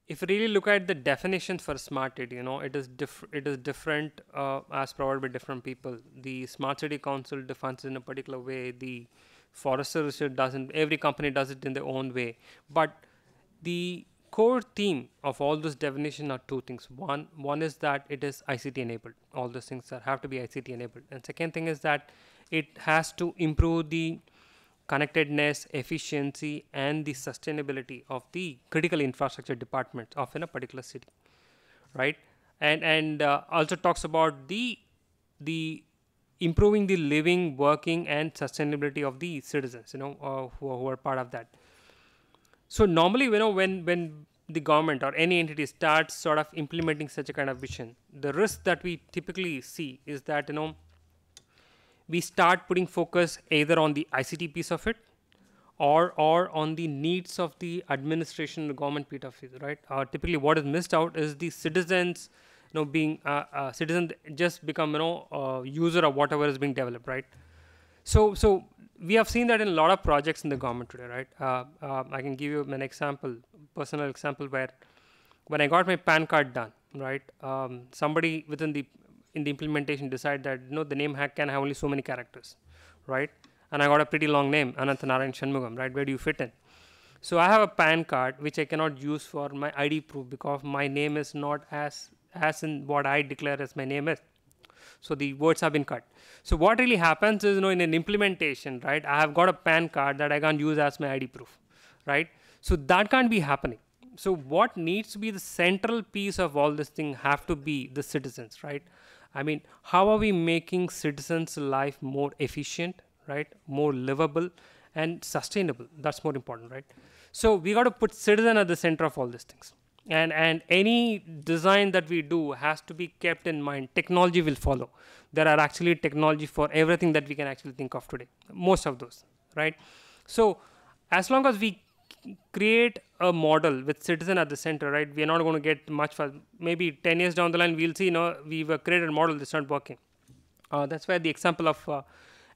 if you really look at the definitions for smart city, it is different as provided by different people. The Smart City Council defines it in a particular way. The Forest Service doesn't. Every company does it in their own way. But the core theme of all those definitions are two things. One is that it is ICT enabled. All those things that have to be ICT enabled. And second thing is that it has to improve the connectedness, efficiency, and the sustainability of the critical infrastructure departments of in a particular city, right? And also talks about the improving the living, working, and sustainability of the citizens, who are part of that. So normally, when the government or any entity starts sort of implementing such a kind of vision, the risk that we typically see is that we start putting focus either on the ICT piece of it, or on the needs of the administration, the government piece of it, right? Typically, what is missed out is the citizens, being citizen just become user of whatever is being developed, right? So we have seen that in a lot of projects in the government today, right? I can give you an example, personal example, where when I got my PAN card done, right? Somebody in the implementation decide that the name can have only so many characters, right? And I got a pretty long name, Ananthnarayanan, right? Where do you fit in? So I have a PAN card which I cannot use for my ID proof because my name is not as in what I declare as my name is. So the words have been cut. So what really happens is, in an implementation, right? I have got a PAN card that I can't use as my ID proof, right? So that can't be happening. So what needs to be the central piece of all this thing have to be the citizens, right? I mean, how are we making citizens' life more efficient, right? More livable and sustainable. That's more important, right? So we got to put citizen at the center of all these things. And any design that we do has to be kept in mind. Technology will follow. There are actually technology for everything that we can actually think of today. Most of those, right? So as long as we create a model with citizen at the center, right, we are not going to get much far. Maybe 10 years down the line, we'll see, we've created a model that's not working. That's where the example of,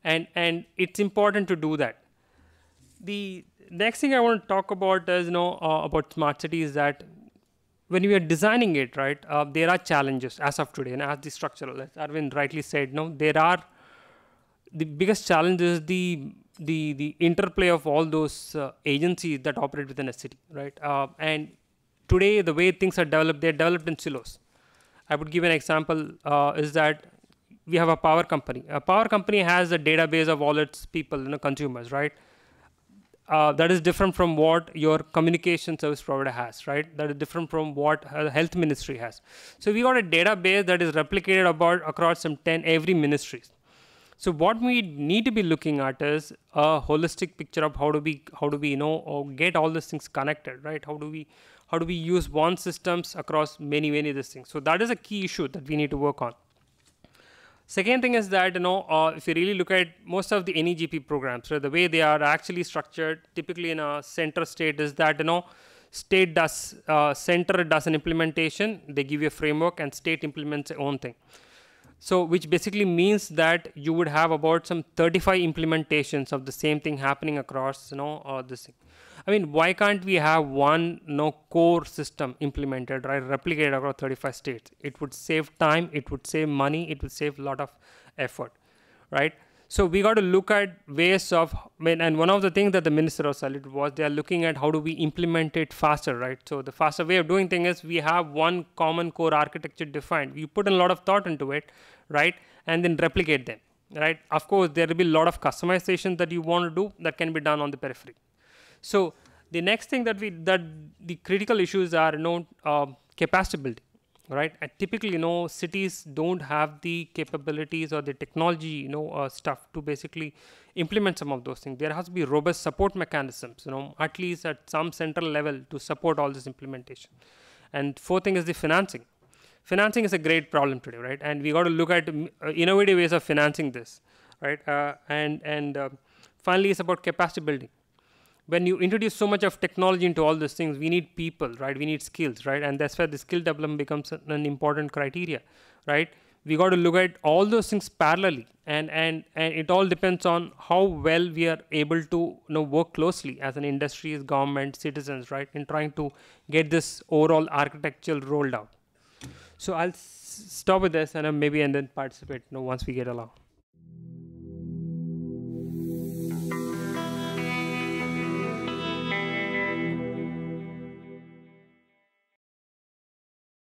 and it's important to do that. The next thing I want to talk about is, about smart cities, that when we are designing it, right, there are challenges as of today, and as the structural, as Arvind rightly said, there are the biggest challenge is the interplay of all those agencies that operate within a city, right? And today, the way things are developed, they're developed in silos. I would give an example is that we have a power company. A power company has a database of all its people, consumers, right? That is different from what your communication service provider has, right? That is different from what the health ministry has. So we got a database that is replicated across some 10 every ministries. So what we need to be looking at is a holistic picture of how do we get all these things connected, right? How do we use one systems across many of these things? So that is a key issue that we need to work on. Second thing is that, if you really look at most of the NEGP programs, right, the way they are actually structured, typically in a center state, is that, center does an implementation, they give you a framework, and state implements their own thing. So, which basically means that you would have about some 35 implementations of the same thing happening across, this thing. I mean, why can't we have one core system implemented, right, replicated across 35 states? It would save time, it would save money, it would save a lot of effort, right? So we got to look at ways of, and one of the things that the minister of said was they are looking at how do we implement it faster, right? So the faster way of doing things is we have one common core architecture defined. You put in a lot of thought into it, right, and then replicate them, right? Of course, there will be a lot of customization that you want to do that can be done on the periphery. So the next thing that the critical issues are capacity building, right? And typically, cities don't have the capabilities or the technology, stuff to basically implement some of those things. There has to be robust support mechanisms, at least at some central level to support all this implementation. And fourth thing is the financing. Financing is a great problem today, right? And we got to look at innovative ways of financing this, right? And finally, it's about capacity building. When you introduce so much of technology into all these things, we need people, right? We need skills, right? And that's where the skill development becomes an important criteria, right? We got to look at all those things parallelly, and it all depends on how well we are able to, work closely as an industry, as government, citizens, right, in trying to get this overall architecture rolled out. So I'll stop with this, and maybe and then participate, once we get along.